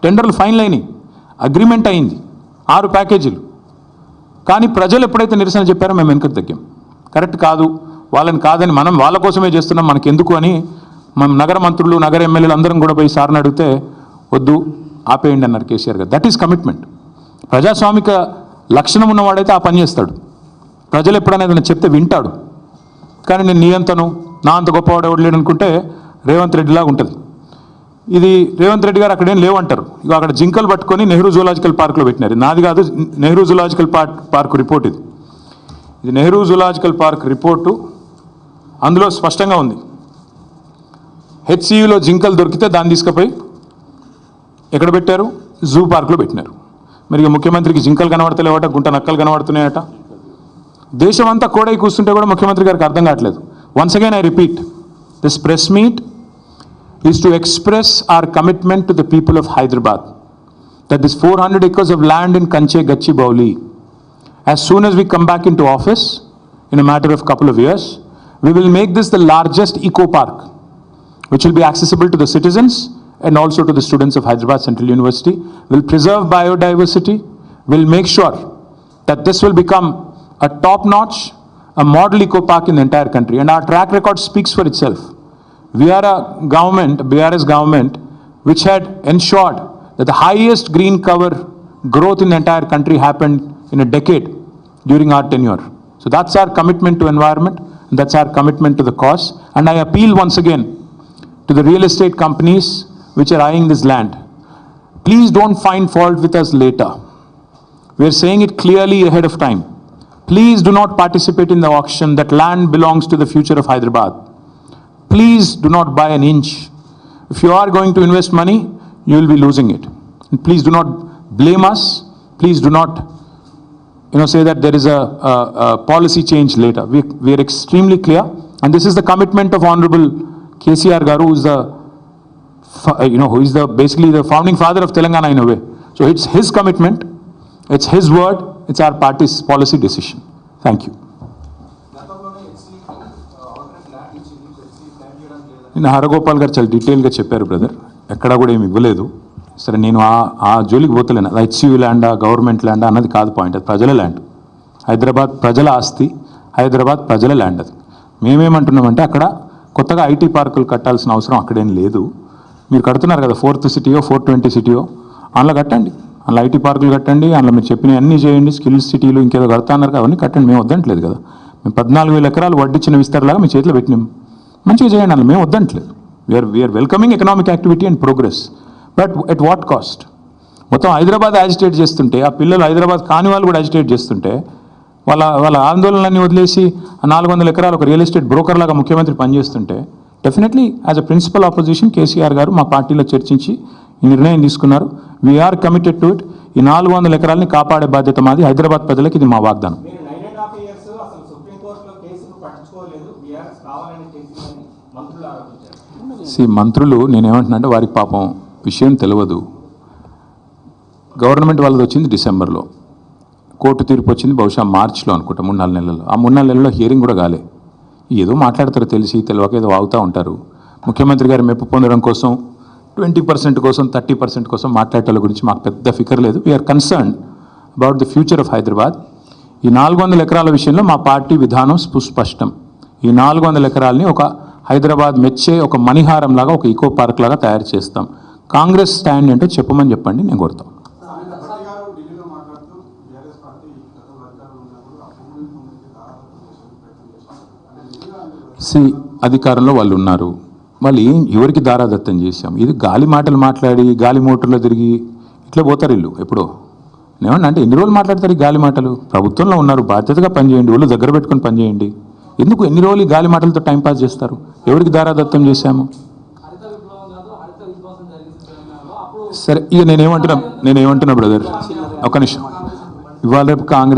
టెండర్లు ఫైనల్ అయినాయి, అగ్రిమెంట్ అయింది, 6 ప్యాకేజీలు. కానీ ప్రజలు ఎప్పుడైతే నిరసన చెప్పారో మేము వెనుకకు తగ్గాం. కరెక్ట్ కాదు, వాళ్ళని కాదని మనం వాళ్ళ కోసమే చేస్తున్నాం, మనకెందుకు అని మనం నగర మంత్రులు, నగర ఎమ్మెల్యేలు అందరం కూడా పోయి సార్ని అడిగితే వద్దు ఆపేయండి అన్నారు కేసీఆర్ గారు. That is commitment. ప్రజాస్వామిక లక్షణం ఉన్నవాడైతే ఆ పని చేస్తాడు. ప్రజలు ఎప్పుడైనా ఏదైనా చెప్తే వింటాడు. కానీ నేను నీ అంతను నా అంత గొప్పవాడు ఎవడు లేడు అనుకుంటే రేవంత్ రెడ్డిలాగా ఉంటుంది. ఇది రేవంత్ రెడ్డి గారు అక్కడేం లేవంటారు. ఇక అక్కడ జింకలు పట్టుకొని నెహ్రూ జూలాజికల్ పార్క్లో పెట్టినారు. నాది కాదు, నెహ్రూ జూలాజికల్ పార్క్ రిపోర్ట్ ఇది నెహ్రూ జూలాజికల్ పార్క్ రిపోర్టు. అందులో స్పష్టంగా ఉంది, హెచ్సియులో జింకలు దొరికితే దాన్ని తీసుకుపోయి ఎక్కడ పెట్టారు, జూ పార్క్లో పెట్టినారు. మరి ఇక ముఖ్యమంత్రికి జింకలు కనబడతలేవట, గుంట నక్కలు కనబడుతున్నాయట. దేశం అంతా కోడై కూర్చుంటే కూడా ముఖ్యమంత్రి గారికి అర్థం కావట్లేదు. Once again I repeat, this press meet is to express our commitment to the people of Hyderabad that this 400 acres of land in Kanche Gachibowli, as soon as we come back into office in a matter of couple of years, we will make this the largest eco park which will be accessible to the citizens and also to the students of Hyderabad Central University. Will preserve biodiversity, will make sure that this will become a top notch, a model eco park in the entire country, and our track record speaks for itself. We are a government, BRS government, which had ensured that the highest green cover growth in the entire country happened in a decade during our tenure. So that's our commitment to environment, and that's our commitment to the cause. And I appeal once again to the real estate companies which are eyeing this land. Please don't find fault with us later. We are saying it clearly ahead of time. Please do not participate in the auction. That land belongs to the future of Hyderabad. Please do not buy an inch. If you are going to invest money, you will be losing it. And please do not blame us. Please do not, say that there is a policy change later. We are extremely clear, and this is the commitment of Honorable KCR Garu, who is basically the founding father of Telangana in a way. So it's his commitment, it's his word, it's our party's policy decision. Thank you. నేను హరగోపాల్ గారు చాలా డీటెయిల్గా చెప్పారు brother, ఎక్కడా కూడా ఏమి ఇవ్వలేదు. సరే, నేను ఆ జోలికి పోతలేను. అది హెచ్సియు ల్యాండా, గవర్నమెంట్ ల్యాండా అన్నది కాదు పాయింట్. అది ప్రజల ల్యాండ్. హైదరాబాద్ ప్రజల ఆస్తి, హైదరాబాద్ ప్రజల ల్యాండ్. అది మేమేమంటున్నామంటే అక్కడ కొత్తగా ఐటీ పార్కులు కట్టాల్సిన అవసరం అక్కడేం లేదు. మీరు కడుతున్నారు కదా, 4th సిటీయో 420 సిటీయో, అందులో కట్టండి. అందులో ఐటీ పార్కులు కట్టండి, అందులో మీరు చెప్పినవి అన్నీ చేయండి. స్కిల్స్ సిటీలు ఇంకేదో కడతా అన్నారు కదా, అవన్నీ కట్టండి. మేము వద్దంటలేదు కదా. మేము 14,000 ఎకరాలు వడ్డిచ్చిన విస్తారలాగా మీ చేతిలో పెట్టినాం. మంచిగా చేయండి, అందులో మేము వద్దంటలేదు. We are welcoming economic activity and progress, but at what cost? మొత్తం హైదరాబాద్ యాజిటేట్ చేస్తుంటే, ఆ పిల్లలు హైదరాబాద్ కాని వాళ్ళు కూడా యాజిటేట్ చేస్తుంటే, వాళ్ళ ఆందోళనలన్నీ వదిలేసి 400 ఎకరాలు ఒక రియల్ ఎస్టేట్ బ్రోకర్ లాగా ముఖ్యమంత్రి పనిచేస్తుంటే, definitely as a principal opposition KCR గారు మా పార్టీలో చర్చించి ఈ నిర్ణయం తీసుకున్నారు. We are committed to it. ఈ 400 ఎకరాలని కాపాడే బాధ్యత మాది. హైదరాబాద్ ప్రజలకు ఇది మా వాగ్దానం. మంత్రులు నేనేమంటున్నా అంటే, వారికి పాపం విషయం తెలియదు. గవర్నమెంట్ వాళ్ళది వచ్చింది డిసెంబర్లో, కోర్టు తీర్పు వచ్చింది బహుశా మార్చిలో అనుకుంటా, 3-4 నెలల్లో. ఆ 3-4 నెలల్లో హియరింగ్ కూడా కాలే. ఏదో మాట్లాడతారు, తెలిసి తెలియక ఏదో వాగుతూ ఉంటారు. ముఖ్యమంత్రి గారు మెప్పు పొందడం కోసం 20% కోసం 30% కోసం మాట్లాడటం గురించి మాకు పెద్ద ఫికర్ లేదు. We are concern about the future of Hyderabad. ఈ 400 ఎకరాల విషయంలో మా పార్టీ విధానం సుస్పష్టం. ఈ 400 ఎకరాలని ఒక హైదరాబాద్ మెచ్చే ఒక మణిహారం లాగా, ఒక ఈకో పార్క్ లాగా తయారు చేస్తాం. కాంగ్రెస్ స్టాండ్ ఏంటో చెప్పమని చెప్పండి, నేను కోరుతాం. అధికారంలో వాళ్ళు ఉన్నారు, వాళ్ళు ఎవరికి దారాదత్తం చేశాం? ఇది గాలి మాటలు మాట్లాడి గాలి మోటార్లో తిరిగి ఇట్లా పోతారు వీళ్ళు. ఎప్పుడో ఏమన్నా అంటే ఎన్ని రోజులు మాట్లాడతారు ఈ గాలి మాటలు? ప్రభుత్వంలో ఉన్నారు, బాధ్యతగా పనిచేయండి, వాళ్ళు దగ్గర పెట్టుకొని పనిచేయండి. ఎందుకు ఎన్ని రోజులు ఈ గాలి మాటలతో టైంపాస్ చేస్తారు? ఎవరికి దారాదత్తం చేశాము? సరే, ఇక నేనేమంటున్నా బ్రదర్, ఒక నిమిషం. ఇవాళ రేపు కాంగ్రెస్